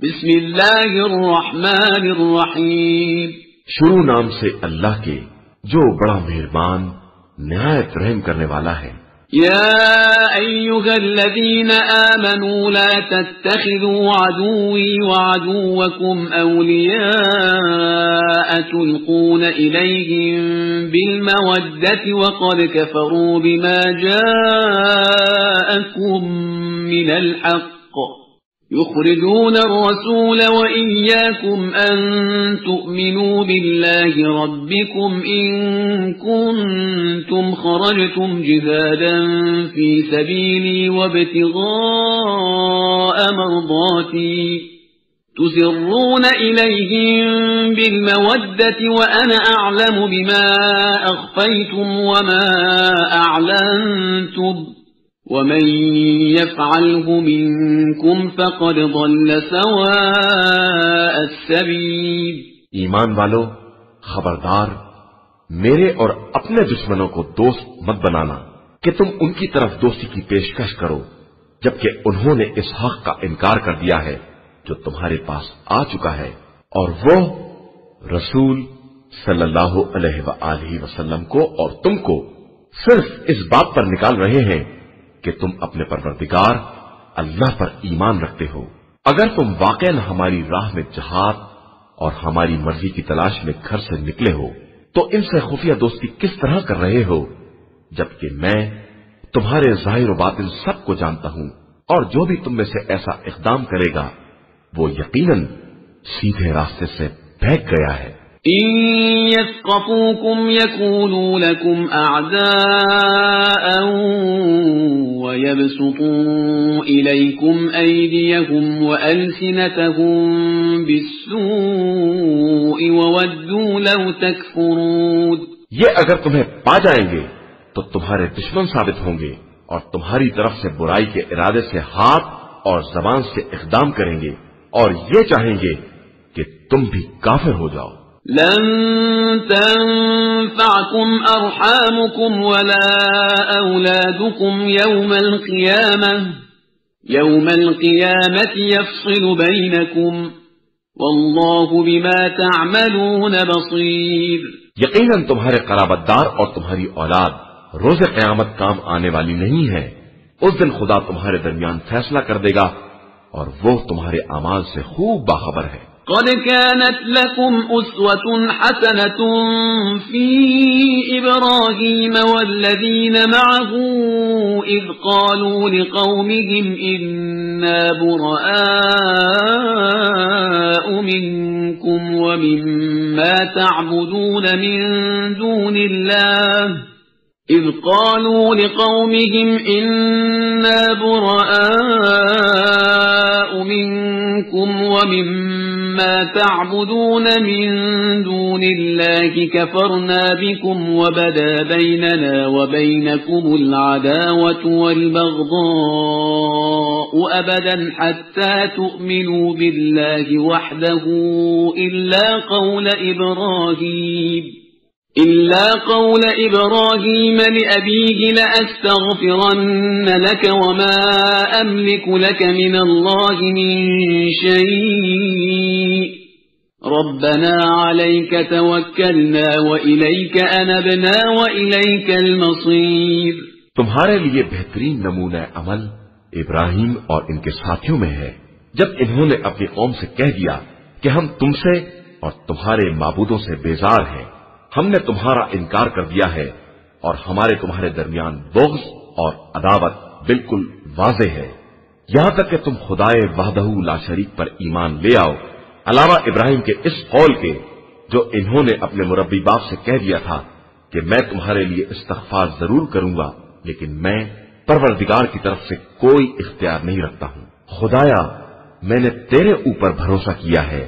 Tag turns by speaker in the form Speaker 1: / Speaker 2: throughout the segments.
Speaker 1: بسم اللہ الرحمن الرحیم،
Speaker 2: شروع نام سے اللہ کے جو بڑا مہربان نہایت رحم کرنے والا ہے۔
Speaker 1: یا ایھا الذین آمنوا لا تتخذوا عدوی وعدوکم اولیاء تلقون الیہم بالمودة وقد کفروا بما جاءکم من الحق يخرجون الرسول وإياكم أن تؤمنوا بالله ربكم إن كنتم خرجتم جهادا في سبيلي وابتغاء مرضاتي تسرون إليهم بالمودة وأنا أعلم بما أخفيتم وما أعلنتم ومن يفعله منكم فقد ضل سواء السبيل۔
Speaker 2: ایمان والو، خبردار میرے اور اپنے دشمنوں کو دوست مت بنانا کہ تم ان کی طرف دوستی کی پیشکش کرو جبکہ انہوں نے اس حق کا انکار کر دیا ہے جو تمہارے پاس آ چکا ہے، اور وہ رسول صلی اللہ علیہ وآلہ وسلم کو اور تم کو صرف اس بات پر نکال رہے ہیں کہ تم اپنے پروردگار اللہ پر ایمان رکھتے ہو۔ اگر تم واقعاً ہماری راہ میں جہاد اور ہماری مرضی کی تلاش میں گھر سے نکلے ہو تو ان سے خفیہ دوستی کس طرح کر رہے ہو جبکہ میں تمہارے ظاہر و باطن سب کو جانتا ہوں، اور جو بھی تم میں سے ایسا اقدام کرے گا وہ یقیناً سیدھے راستے سے بہک گیا ہے۔
Speaker 1: إن يثقفوكم يكونوا لكم أعداء ويبسطوا إليكم أيديهم وألسنتهم بالسوء وودوا لو تكفرون۔
Speaker 2: یہ اگر تمہیں پا جائیں گے تو تمہارے دشمن ثابت ہوں گے اور تمہاری طرف سے برائی کے ارادے سے ہاتھ اور زبان سے اقدام کریں گے اور یہ چاہیں گے کہ تم بھی کافر ہو جاؤ۔
Speaker 1: لن تنفعكم أرحامكم ولا أولادكم يوم القيامة يفصل بينكم والله بما تعملون بصير۔
Speaker 2: یقیناً تمہارے قرابت دار اور تمہاری اولاد روز قیامت کام آنے والی نہیں ہے، اس دن خدا تمہارے درمیان فیصلہ کر دے گا اور وہ تمہارے اعمال سے خوب باخبر ہے۔
Speaker 1: قد كانت لكم أسوة حسنة في إبراهيم والذين معه إذ قالوا لقومهم إنا براء منكم ومما تعبدون من دون الله إذ قالوا لقومهم إنا براء منكم ومما تعبدون من دون الله كفرنا بكم وبدا بيننا وبينكم العداوة والبغضاء أبدا حتى تؤمنوا بالله وحده إلا قول إبراهيم لأبيه لأستغفرن لك وما أملك لك من الله من شيء ربنا عليك توكلنا وإليك أنبنا وإليك المصير۔
Speaker 2: تمہارے لیے بہترین نمونہ عمل ابراہیم اور ان کے ساتھیوں میں ہے جب انہوں نے اپنی قوم سے کہہ دیا کہ ہم تم سے اور تمہارے معبودوں سے بیزار ہیں، ہم نے تمہارا انکار کر دیا ہے اور ہمارے تمہارے درمیان بغض اور عداوت بالکل واضح ہے یہاں تک کہ تم خدائے وحدہ لا شریک پر ایمان لے آؤ، علاوہ ابراہیم کے اس قول کے جو انہوں نے اپنے مربی باپ سے کہہ دیا تھا کہ میں تمہارے لیے استغفار ضرور کروں گا لیکن میں پروردگار کی طرف سے کوئی اختیار نہیں رکھتا ہوں۔ خدایا میں نے تیرے اوپر بھروسہ کیا ہے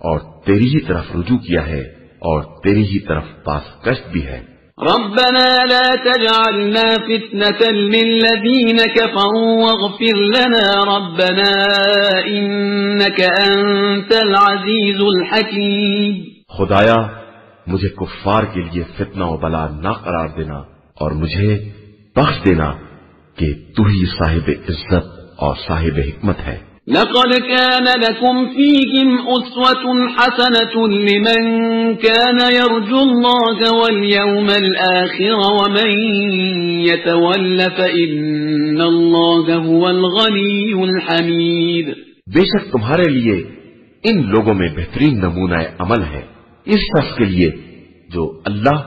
Speaker 2: اور تیری ہی طرف رجوع کیا ہے اور تیری ہی طرف پاس کشت بھی ہے۔
Speaker 1: ربنا لا تجعلنا فتنة للذين كفروا واغفر لنا ربنا إنك أنت العزيز الحكيم۔
Speaker 2: خدایا مجھے کفار کے لیے فتنہ و بلا نہ قرار دینا اور مجھے بخش دینا کہ تو ہی صاحب عزت اور صاحب حکمت ہے۔
Speaker 1: لقد كان لكم فيهم أسوة حسنة لمن كان يرجو الله واليوم الآخر ومن يتول فإن الله هو الغني الحميد.
Speaker 2: بے شک تمہارے لیے ان لوگوں میں بہترین نمونہ عمل ہے اس شخص کے لیے جو اللہ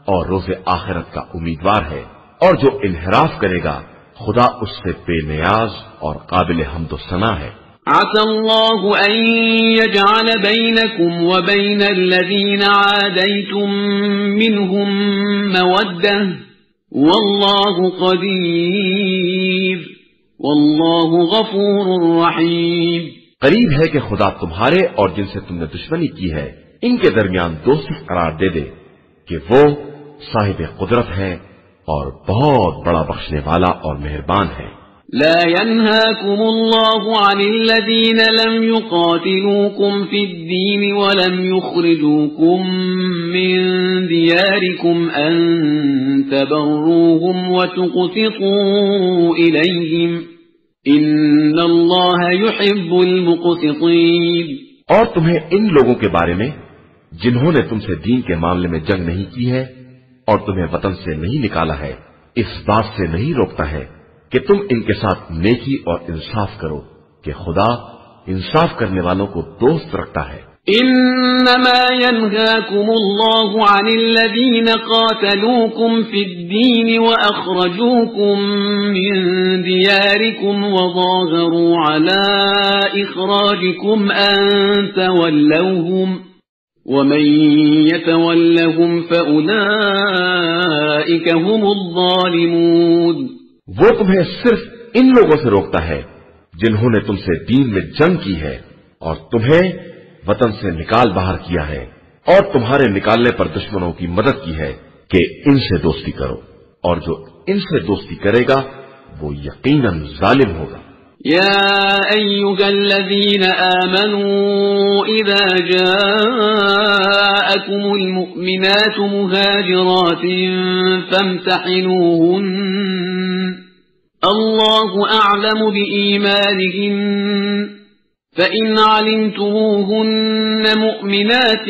Speaker 2: اور روز آخرت کا امیدوار ہے، اور جو انحراف کرے گا خدا اس سے بے نیاز اور قابل حمد و ثنا ہے.
Speaker 1: عسى الله أن يجعل بينكم وبين الذين عاديتم منهم مودة والله قدير والله غفور رحيم.
Speaker 2: قریب ہے کہ خدا تمہارے اور جن سے تم نے دشمنی کی ہے ان کے درمیان دوستی قرار دے دے کہ وہ صاحب قدرت ہے اور بہت بڑا بخشنے والا اور مہربان ہے.
Speaker 1: لا ينهاكم الله عن الذين لم يقاتلوكم في الدين ولم يخرجوكم من دياركم أن تبروهم وتقسطوا إليهم إن الله يحب المقسطين.
Speaker 2: اور تمہیں ان لوگوں کے بارے میں جنہوں نے تم سے دین کے معاملے میں جنگ نہیں کی ہے اور تمہیں وطن سے نہیں نکالا ہے اس بات سے نہیں روکتا ہے کہ تم ان کے ساتھ نیکی اور انصاف کرو کہ خدا انصاف کرنے والوں کو دوست رکھتا ہے.
Speaker 1: انما ينهاكم الله عن الذين قاتلوكم في الدين واخرجوكم من دياركم وظاهروا على اخراجكم ان تولوهم ومن يتولهم فاولئك هم الظالمون.
Speaker 2: وہ تمہیں صرف ان لوگوں سے روکتا ہے جنہوں نے تم سے دین میں جنگ کی ہے اور تمہیں وطن سے نکال باہر کیا ہے اور تمہارے نکالنے پر دشمنوں کی مدد کی ہے کہ ان سے دوستی کرو، اور جو ان سے دوستی کرے گا وہ یقیناً ظالم ہوگا.
Speaker 1: يا أيها الذين آمنوا إذا جاءكم المؤمنات مهاجرات فامتحنوهن الله أعلم بإيمانهن فإن علمتموهن مؤمنات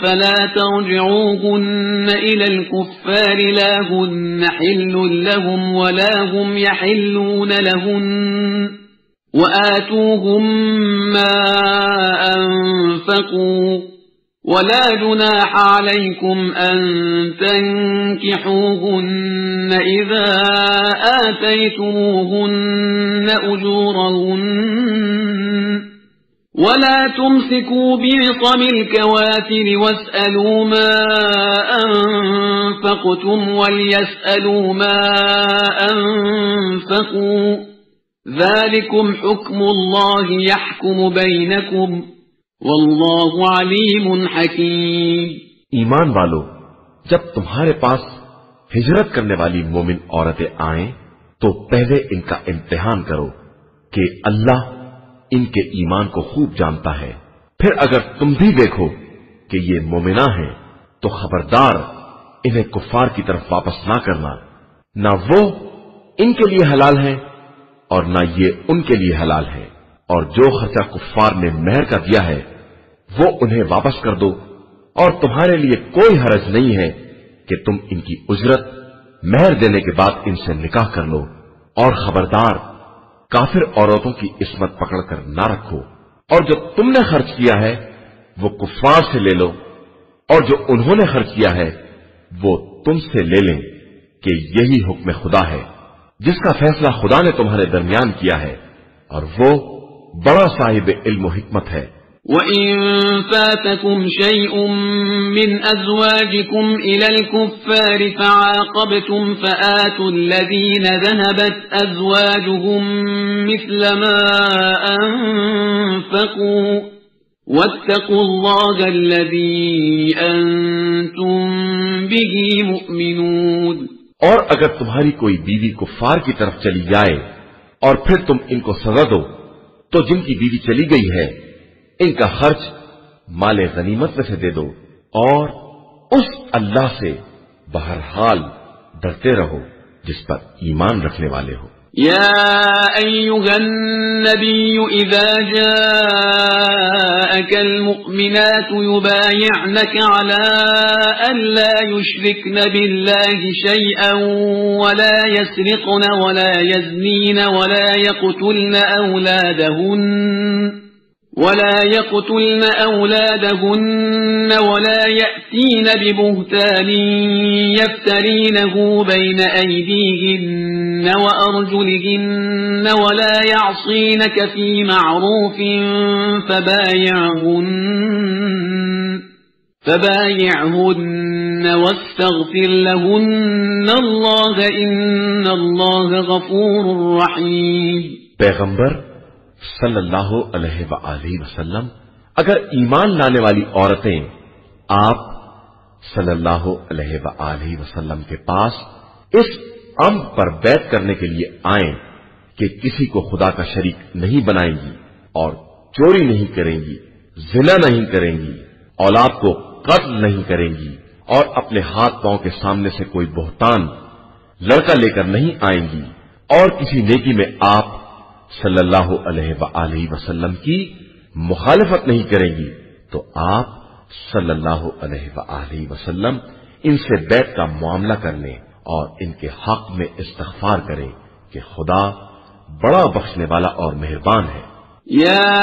Speaker 1: فلا ترجعوهن إلى الكفار لا هن حل لهم ولا هم يحلون لهن وآتوهم ما أنفقوا ولا جناح عليكم أن تنكحوهن إذا آتيتموهن أجورهن ولا تمسكوا بعصم الكوافر واسألوا ما أنفقتم وليسألوا ما أنفقوا ذلكم حكم الله يحكم بينكم واللہ علیم حکیم.
Speaker 2: ایمان والو، جب تمہارے پاس ہجرت کرنے والی مومن عورتیں آئیں تو پہلے ان کا امتحان کرو کہ اللہ ان کے ایمان کو خوب جانتا ہے. پھر اگر تم بھی دیکھو کہ یہ مومنہ ہیں تو خبردار انہیں کفار کی طرف واپس نہ کرنا، نہ وہ ان کے لیے حلال ہیں اور نہ یہ ان کے لیے حلال ہے، اور جو خرچہ کفار نے مہر کا دیا ہے وہ انہیں واپس کر دو، اور تمہارے لیے کوئی حرج نہیں ہے کہ تم ان کی اجرت مہر دینے کے بعد ان سے نکاح کر لو، اور خبردار کافر عورتوں کی عصمت پکڑ کر نہ رکھو، اور جو تم نے خرچ کیا ہے وہ کفار سے لے لو، اور جو انہوں نے خرچ کیا ہے وہ تم سے لے لیں کہ یہی حکم خدا ہے جس کا فیصلہ خدا نے تمہارے درمیان کیا ہے، اور وہ بڑا صاحب علم و حکمت ہے.
Speaker 1: وَإِن فَاتَكُمْ شَيْءٌ مِّنْ أَزْوَاجِكُمْ إِلَى الْكُفَّارِ فَعَاقَبْتُمْ فَآتُوا الَّذِينَ ذَهَبَتْ أَزْوَاجُهُمْ مِثْلَ مَا أَنفَقُوا وَاتَّقُوا اللَّهَ الَّذِي أَنتُم بِهِ مُؤْمِنُونَ.
Speaker 2: اور اگر تمہاری کوئی بیوی کفار کی طرف چلی جائے اور پھر تم ان کو سزا دو تو جن کی بیوی چلی گئی ہے ان کا خرچ مال غنیمت میں سے دے دو، اور اس اللہ سے بہرحال ڈرتے رہو جس پر ایمان رکھنے والے ہو.
Speaker 1: يا أيها النبي إذا جاءك المؤمنات يبايعنك على أن لا يشركن بالله شيئا ولا يسرقن ولا يزنين ولا يقتلن أولادهن ولا يأتين ببهتان يفترينه بين أيديهن وأرجلهن ولا يعصينك في معروف فبايعهن واستغفر لهن الله إن الله غفور رحيم.
Speaker 2: پیغمبر صلی اللہ علیہ وآلہ وسلم، اگر ایمان لانے والی عورتیں آپ صلی اللہ علیہ وآلہ وسلم کے پاس اس امر پر بیعت کرنے کے لیے آئیں کہ کسی کو خدا کا شریک نہیں بنائیں گی اور چوری نہیں کریں گی، زنا نہیں کریں گی، اولاد کو قتل نہیں کریں گی اور اپنے ہاتھ پاؤں کے سامنے سے کوئی بہتان لڑکا لے کر نہیں آئیں گی اور کسی نیکی میں آپ صلی اللہ علیہ وآلہ وسلم کی مخالفت نہیں کریں گی، تو آپ صلی اللہ علیہ وآلہ وسلم ان سے بیعت کا معاملہ کر لیں اور ان کے حق میں استغفار کریں کہ خدا بڑا بخشنے والا اور مہربان ہے.
Speaker 1: يا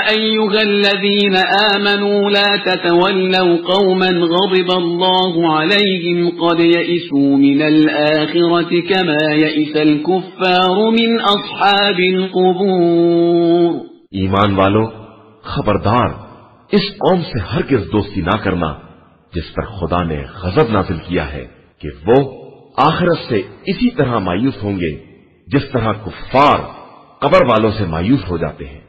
Speaker 1: أيها الذين آمنوا لا تتولوا قوما غضب الله عليهم قد يئسوا من الآخرة كما يئس الكفار من أصحاب القبور.
Speaker 2: ایمان والو، خبردار، اس قوم سے ہرگز دوستی نہ کرنا جس پر خدا نے غضب نازل کیا ہے کہ وہ آخرت سے اسی طرح مایوس ہوں گے جس طرح کفار قبر والوں سے مایوس ہو جاتے ہیں.